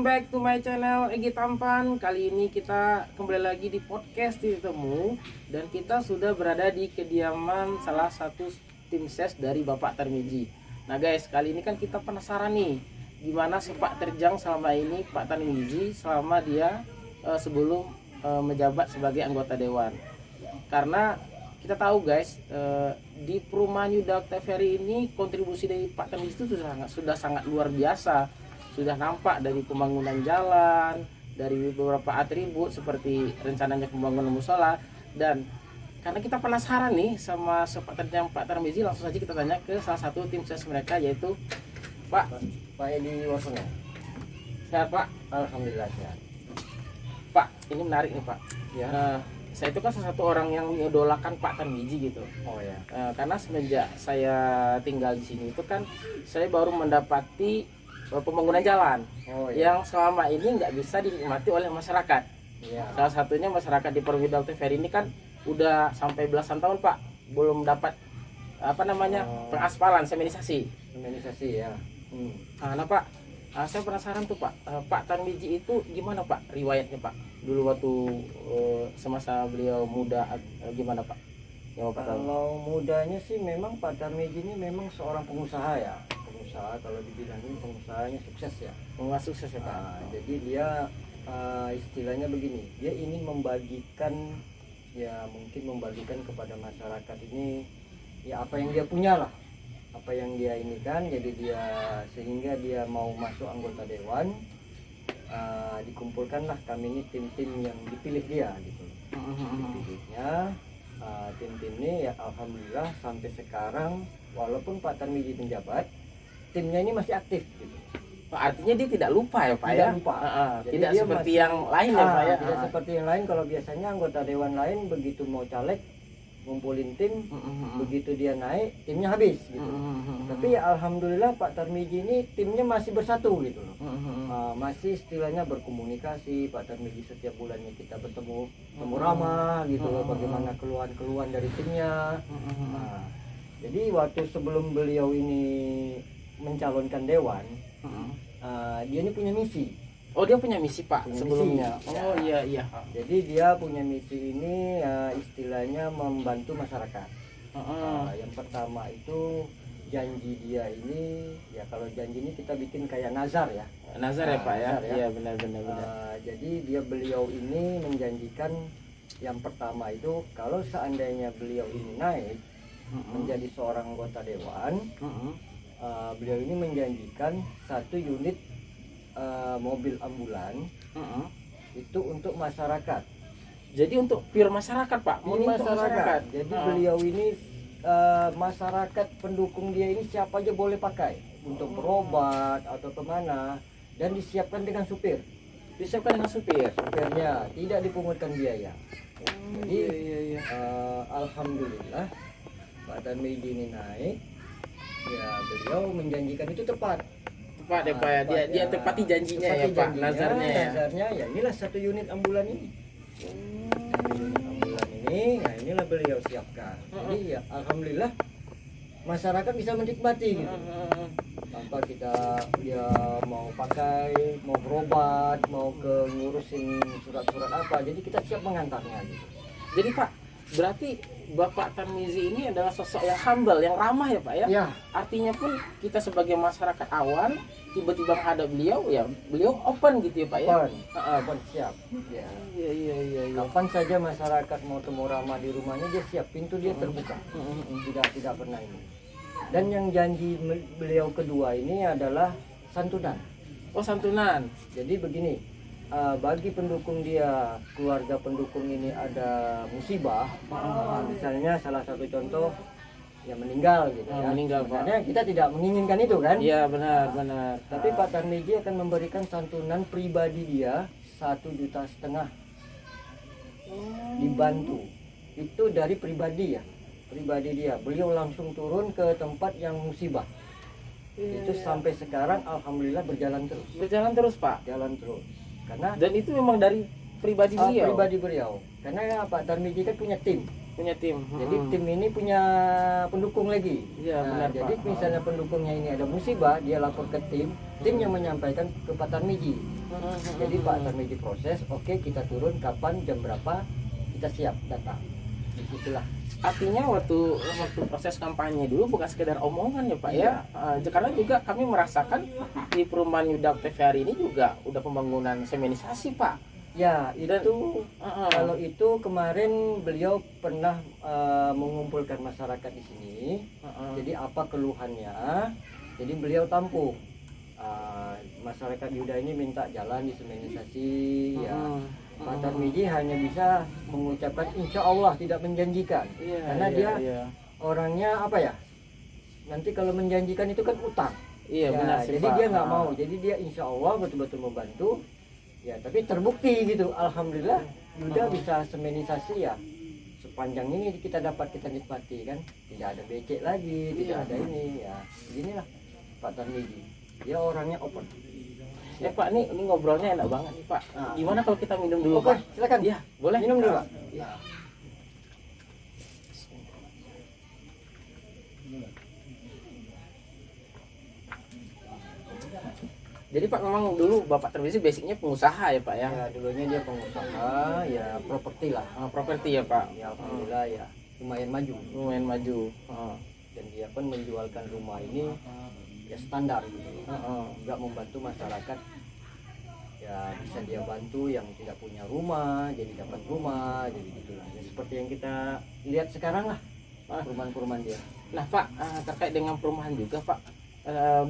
back to my channel Egi Tampan. Kali ini kita kembali lagi di podcast Titik Temu. Dan kita sudah berada di kediaman salah satu tim ses dari Bapak Tarmizi. Nah guys, kali ini kan kita penasaran nih, gimana sepak terjang selama ini Pak Tarmizi selama dia sebelum menjabat sebagai anggota dewan. Karena kita tahu guys, di perumahan Yuda TVRI ini kontribusi dari Pak Tarmizi itu sudah sangat luar biasa. Sudah nampak dari pembangunan jalan, dari beberapa atribut seperti rencananya pembangunan musola. Dan karena kita penasaran nih sama sepak terjang Pak Tarmizi, langsung saja kita tanya ke salah satu tim ses mereka, yaitu Pak Edi Wasono. Sehat Pak? Alhamdulillah sehat. Pak, ini menarik nih Pak. Ya. Saya itu kan salah satu orang yang mengidolakan Pak Tarmizi gitu. Oh ya. Karena semenjak saya tinggal di sini itu kan saya baru mendapati pembangunan jalan yang selama ini nggak bisa dinikmati oleh masyarakat. Ya. Salah satunya masyarakat di Perwidal TVRI ini kan udah sampai belasan tahun Pak belum dapat pengaspalan, semenisasi ya. Nah Pak, saya penasaran tuh Pak, Pak Tarmizi itu gimana Pak riwayatnya Pak dulu waktu semasa beliau muda, gimana Pak? Kalau mudanya sih memang Pak Tarmizi ini memang seorang pengusaha ya. Kalau dibilangin pengusahanya sukses ya. Pengusaha sukses ya Pak. Jadi dia istilahnya begini, dia ingin membagikan kepada masyarakat ini ya apa yang dia punya lah, apa yang dia ini kan. Jadi dia sehingga dia mau masuk anggota dewan, dikumpulkanlah kami ini tim-tim yang dipilih dia gitu. Dipilihnya tim-tim ini ya alhamdulillah sampai sekarang walaupun Pak Tarmizi menjabat, timnya ini masih aktif gitu. Artinya dia tidak lupa ya Pak tidak ya? Lupa. Tidak seperti yang lain ya Pak ya? Tidak seperti yang lain. Kalau biasanya anggota dewan lain begitu mau caleg ngumpulin tim, begitu dia naik timnya habis gitu. Tapi ya alhamdulillah Pak Tarmizi ini timnya masih bersatu gitu loh. Masih istilahnya berkomunikasi. Pak Tarmizi setiap bulannya kita bertemu ramah gitu loh, bagaimana keluhan-keluhan dari timnya. Jadi waktu sebelum beliau ini mencalonkan dewan, dia ini punya misi. Oh dia punya misi Pak sebelumnya. Misi. Oh iya. Jadi dia punya misi ini istilahnya membantu masyarakat. Yang pertama itu janji dia ini ya, kalau janji ini kita bikin kayak nazar ya. Nazar ya Pak ya. Iya benar. Jadi beliau ini menjanjikan yang pertama itu kalau seandainya beliau ini naik menjadi seorang anggota dewan, beliau ini menjanjikan 1 unit mobil ambulan itu untuk masyarakat. Jadi untuk pure masyarakat Pak. Ini masyarakat. Jadi beliau ini masyarakat pendukung dia ini siapa aja boleh pakai untuk berobat atau kemana, dan disiapkan dengan supir. Supirnya tidak dipungutkan biaya. Jadi alhamdulillah Pak Tarmizi ini naik. Ya beliau menjanjikan itu tepat ya Pak ya. Dia tepati janjinya ya Pak. Nazarnya ya inilah 1 unit ambulan ini. Nah inilah beliau siapkan. Jadi ya alhamdulillah masyarakat bisa menikmati gitu. Tanpa dia mau pakai, mau berobat, mau ke ngurusin surat-surat apa, jadi kita siap mengantarnya gitu. Jadi Pak, berarti Bapak Tarmizi ini adalah sosok yang humble, yang ramah ya Pak ya? Ya. Artinya pun kita sebagai masyarakat awam tiba-tiba menghadap beliau, ya beliau open gitu ya Pak ya? Open, siap. Ya. Iya. Kapan saja masyarakat mau temu ramah di rumahnya, dia siap, pintu dia terbuka. Tidak pernah ini. Dan yang janji beliau kedua ini adalah santunan. Oh santunan. Jadi begini, bagi pendukung dia, keluarga pendukung ini ada musibah, misalnya salah satu contoh yang meninggal gitu ya. Meninggal Pak. Sebenarnya kita tidak menginginkan itu kan? Iya benar. Tapi Pak Tarmizi akan memberikan santunan pribadi dia 1,5 juta dibantu. Itu dari pribadi dia. Beliau langsung turun ke tempat yang musibah. Itu sampai sekarang alhamdulillah berjalan terus Pak. Dan itu memang dari pribadi beliau. Karena Pak Tarmizi kan punya tim. Punya tim. Jadi tim ini punya pendukung lagi. Iya, benar, jadi Pak. misalnya pendukungnya ini ada musibah, dia lapor ke tim yang menyampaikan ke Pak Tarmiji. Jadi Pak Tarmiji proses, oke kita turun kapan, jam berapa, kita siap datang. Disitulah. Artinya waktu proses kampanye dulu bukan sekedar omongan ya Pak ya. Karena juga kami merasakan di perumahan Yuda TVRI ini juga udah pembangunan semenisasi Pak. Ya, itu kalau itu kemarin beliau pernah mengumpulkan masyarakat di sini. Jadi apa keluhannya? Jadi beliau tampung. Masyarakat Yuda ini minta jalan disemenisasi, ya. Pak Tarmiji hanya bisa mengucapkan insya Allah, tidak menjanjikan. Karena dia orangnya apa ya? Nanti kalau menjanjikan itu kan utang. Iya, benar sih, jadi Pak. dia nggak mau. Jadi dia insya Allah betul-betul membantu. Ya, tapi terbukti gitu. Alhamdulillah Yuda bisa semenisasi ya. Sepanjang ini kita dapat kita nikmati kan. Tidak ada becek lagi, tidak ada ini ya. Beginilah Pak Tarmiji. Dia orangnya open. Ya Pak, ini ngobrolnya enak banget nih Pak. Gimana kalau kita minum dulu Oke, Pak? silakan. Iya, boleh. Minum dulu Pak. Ya. Jadi Pak memang dulu Bapak Tarmiji basicnya pengusaha ya Pak ya? Ya, dulunya dia pengusaha, ya properti lah. Properti ya Pak? Ya, alhamdulillah ya lumayan maju. Lumayan maju. Dan dia pun menjualkan rumah ini ya standar gitu. Juga membantu masyarakat. Ya bisa dia bantu yang tidak punya rumah, jadi dapat rumah, jadi gitulah. Ya, seperti yang kita lihat sekarang lah perumahan-perumahan dia. Nah Pak, terkait dengan perumahan juga Pak,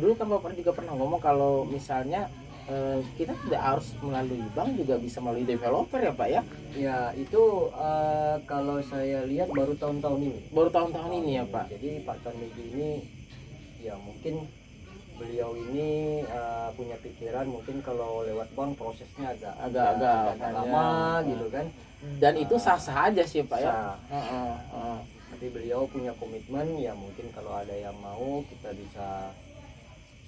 dulu kan Bapak juga pernah ngomong kalau misalnya kita tidak harus melalui bank, juga bisa melalui developer ya Pak ya? Ya itu kalau saya lihat baru tahun-tahun ini. Baru tahun-tahun ini ya Pak? Jadi Pak Tarmiji ini ya mungkin beliau ini punya pikiran mungkin kalau lewat bank prosesnya agak lama gitu kan. Dan itu sah-sah aja sih Pak ya? Tapi beliau punya komitmen ya, mungkin kalau ada yang mau kita bisa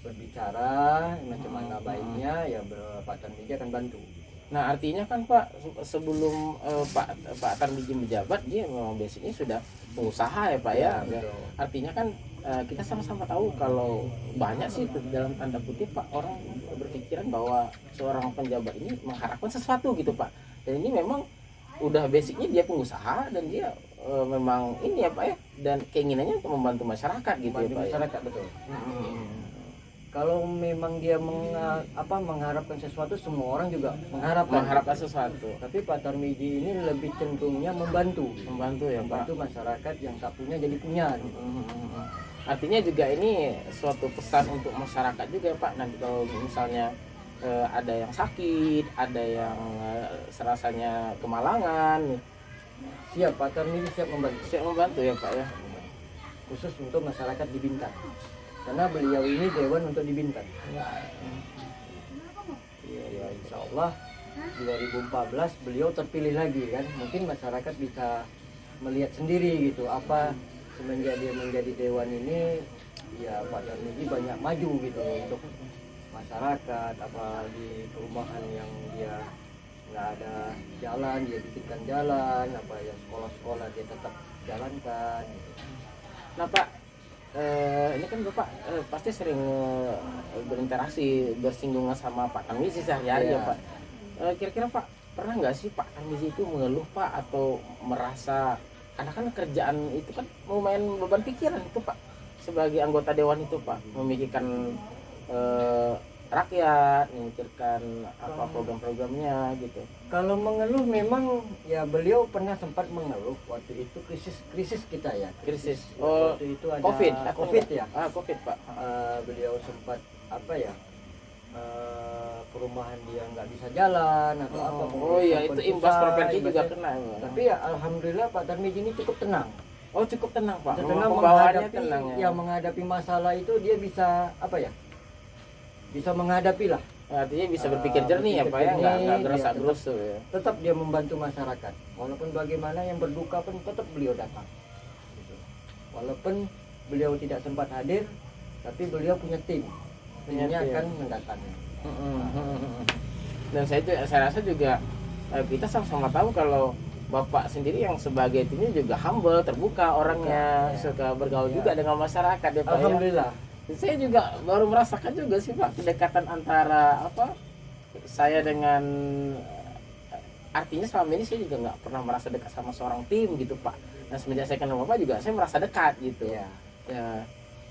berbicara macam mana baiknya ya, Pak Tarmiji akan bantu. Nah artinya kan Pak, sebelum Pak Tarmiji menjabat dia memang basicnya sudah pengusaha ya Pak ya. Artinya kan kita sama-sama tahu kalau banyak sih dalam tanda kutip Pak orang berpikiran bahwa seorang penjabat ini mengharapkan sesuatu gitu Pak. Dan ini memang udah basicnya dia pengusaha dan dia memang ini ya Pak ya, dan keinginannya untuk membantu masyarakat gitu ya Pak. Masyarakat ya? Betul. Kalau memang dia mengharapkan sesuatu, semua orang juga mengharapkan sesuatu. Tapi Pak Tarmiji ini lebih cenderungnya membantu ya, membantu Pak. Masyarakat yang tak punya jadi punya. Gitu. Artinya juga ini suatu pesan untuk masyarakat juga ya Pak. Nanti kalau misalnya ada yang sakit, ada yang serasanya kemalangan, siap Pak Tarmiji siap membantu. Siap membantu ya Pak ya. Khusus untuk masyarakat di Bintan. Karena beliau ini dewan untuk di Bintan. Ya insya Allah 2014 beliau terpilih lagi kan. Mungkin masyarakat bisa melihat sendiri gitu apa semenjak dia menjadi dewan ini, ya Pak Tarmiji banyak maju gitu untuk masyarakat, apa di perumahan yang dia nggak ada jalan dia bikinkan jalan, apa ya sekolah-sekolah dia tetap jalankan gitu. Nah Pak, ini kan Bapak pasti sering berinteraksi, bersinggungan sama Pak Tarmiji sehari-hari ya Pak. Kira-kira Pak pernah nggak sih Pak Tarmiji itu mengeluh Pak, atau merasa karena kan kerjaan itu kan lumayan beban pikiran itu Pak sebagai anggota dewan itu Pak, memikirkan rakyat, memikirkan apa program-programnya gitu. Kalau mengeluh memang ya beliau pernah sempat mengeluh waktu itu krisis kita ya. Krisis. Waktu itu ada COVID ya. COVID Pak. Beliau sempat apa ya? Perumahan dia nggak bisa jalan atau apa. Oh iya, itu imbas properti juga kena. Tapi ya alhamdulillah Pak Tarmiji ini cukup tenang. Oh cukup tenang Pak. Tenang Pembawaannya tenang ya. Ya menghadapi masalah itu dia bisa apa ya? Bisa menghadapi lah. Artinya bisa berpikir jernih ya Pak ya, nggak gerusak-gerus tuh ya. Tetap dia membantu masyarakat. Walaupun bagaimana yang berduka pun tetap beliau datang. Gitu. Walaupun beliau tidak sempat hadir, tapi beliau punya tim. Timnya akan mendatangi. Dan saya rasa juga kita sama-sama tahu kalau Bapak sendiri yang sebagai timnya juga humble, terbuka orangnya, Ya. suka bergaul Ya. juga dengan masyarakat ya Pak ya. Alhamdulillah. Saya juga baru merasakan juga sih Pak kedekatan antara saya dengan artinya selama ini saya juga nggak pernah merasa dekat sama seorang tim gitu Pak. Nah semenjak saya kenal Bapak juga saya merasa dekat gitu. Ya. Ya,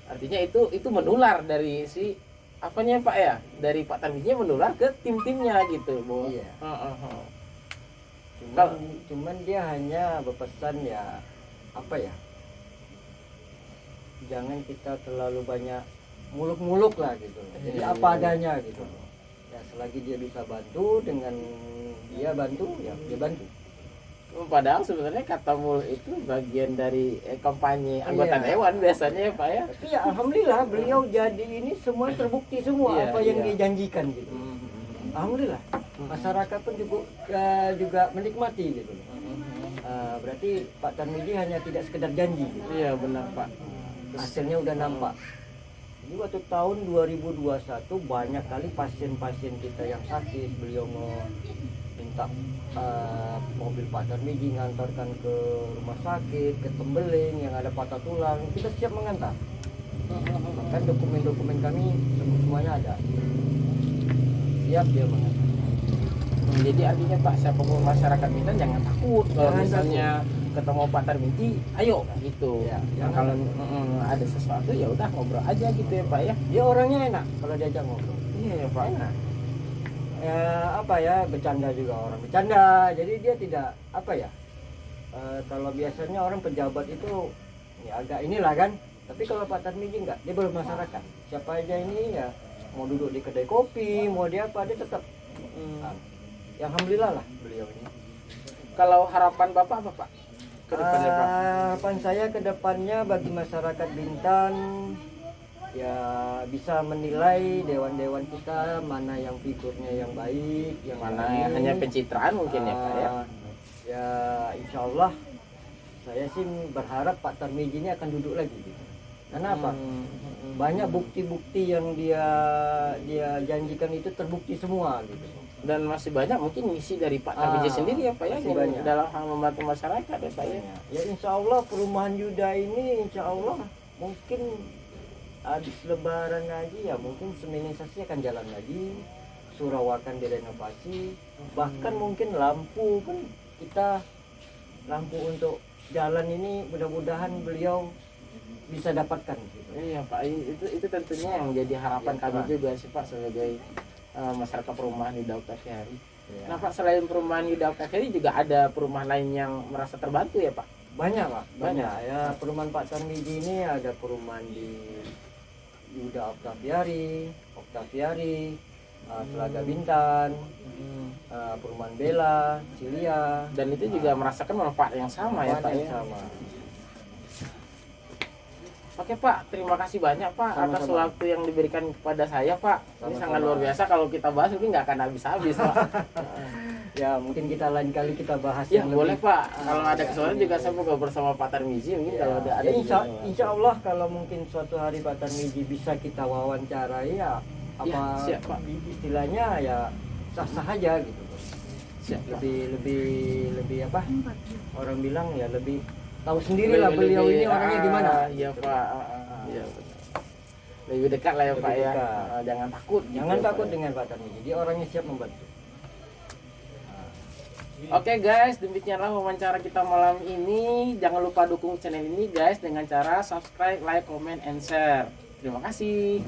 artinya itu menular dari si apanya Pak ya, dari Pak Tarmijinya menular ke tim-timnya gitu Bu. Iya. Cuman, Kalau- cuman dia hanya berpesan ya apa ya, jangan kita terlalu banyak muluk-muluk lah gitu. Jadi Iya, apa iya. adanya gitu. Ya selagi dia bisa bantu dengan dia bantu ya dia bantu. Padahal sebenarnya kata mul itu bagian dari kampanye anggota Iya. dewan biasanya ya Pak ya. Tapi ya alhamdulillah beliau jadi ini semua terbukti semua Iya, apa yang iya. dia janjikan gitu. Alhamdulillah masyarakat pun juga menikmati gitu. Berarti Pak Tarmiji hanya tidak sekedar janji gitu. Iya benar Pak. Hasilnya udah nampak. Jadi waktu tahun 2021 banyak kali pasien-pasien kita yang sakit, beliau mau minta mobil Pak Tarmiji ngantarkan ke rumah sakit, ke Tembeling yang ada patah tulang, kita siap mengantar. Bahkan dokumen-dokumen kami semuanya ada. Siap dia mengantar. Jadi artinya Pak siapapun masyarakat kita jangan takut kalau Jangan misalnya ketemu Pak Tarmiji, ayo gitu. Ya, Nah, jangan. kalau ada sesuatu ya udah ngobrol aja gitu ya Pak ya. Dia orangnya enak kalau diajak ngobrol. Iya ya Pak. Enak. Ya apa ya, bercanda juga orang bercanda. Jadi dia tidak apa ya. Kalau biasanya orang pejabat itu ya agak inilah kan. Tapi kalau Pak Tarmiji enggak, dia bermasyarakat. Siapa aja ini ya mau duduk di kedai kopi, mau dia apa dia tetap. Ya alhamdulillah lah beliau ini. Kalau harapan Bapak apa Pak? Ke depannya Pak. Harapan saya ke depannya bagi masyarakat Bintan ya bisa menilai dewan-dewan kita mana yang figurnya yang baik, yang Mana baik. hanya pencitraan mungkin ya Pak ya. Ya insya Allah saya sih berharap Pak Tarmiji ini akan duduk lagi gitu. Karena apa? Banyak bukti-bukti yang dia janjikan itu terbukti semua gitu. Dan masih banyak mungkin misi dari Pak Tarmiji sendiri ya Pak ya masih yang banyak. dalam hal membantu masyarakat ya Pak ya. Ya insya Allah perumahan Yuda ini insya Allah mungkin habis lebaran lagi ya mungkin seminisasi akan jalan lagi, surau akan direnovasi, bahkan mungkin lampu pun kita lampu untuk jalan ini mudah-mudahan beliau bisa dapatkan gitu. Iya Pak, itu tentunya yang jadi harapan Ya, kami Pak. juga sih Pak sebagai masyarakat perumahan Yuda Octaviari. Ya. Nah Pak, selain perumahan Yuda Octaviari juga ada perumahan lain yang merasa terbantu ya Pak? Banyak Pak, Banyak. banyak. Ya perumahan Pak Tarmiji ini ada perumahan di Yuda Octaviari, Telaga Bintan, perumahan Bella, Cilia. Dan itu juga merasakan manfaat yang sama ya Pak ya? Sama. Oke Pak, terima kasih banyak Pak atas Sama-sama. waktu yang diberikan kepada saya Pak. Ini Sama-sama. sangat luar biasa, kalau kita bahas mungkin nggak akan habis-habis Pak. Ya mungkin kita lain kali kita bahas Ya yang boleh lebih. Pak, kalau ada kesempatan juga saya mau bersama Pak Tarmiji mungkin Ya, kalau ada ya, juga. insya Allah kalau mungkin suatu hari Pak Tarmiji bisa kita wawancarai ya apa Ya, siap, Pak. istilahnya ya sah-sah aja gitu. Siap, Pak. Lebih apa? Orang bilang ya lebih tahu sendiri lah beliau ini orangnya gimana. Iya Pak. Iya benar. Lebih dekat lah ya Lebih Pak ya. dekat. Jangan takut. gitu Jangan ya, takut Pak, ya. dengan Pak Tarmiji. Dia orangnya siap membantu. Oke guys, demikianlah wawancara kita malam ini. Jangan lupa dukung channel ini guys dengan cara subscribe, like, comment, and share. Terima kasih.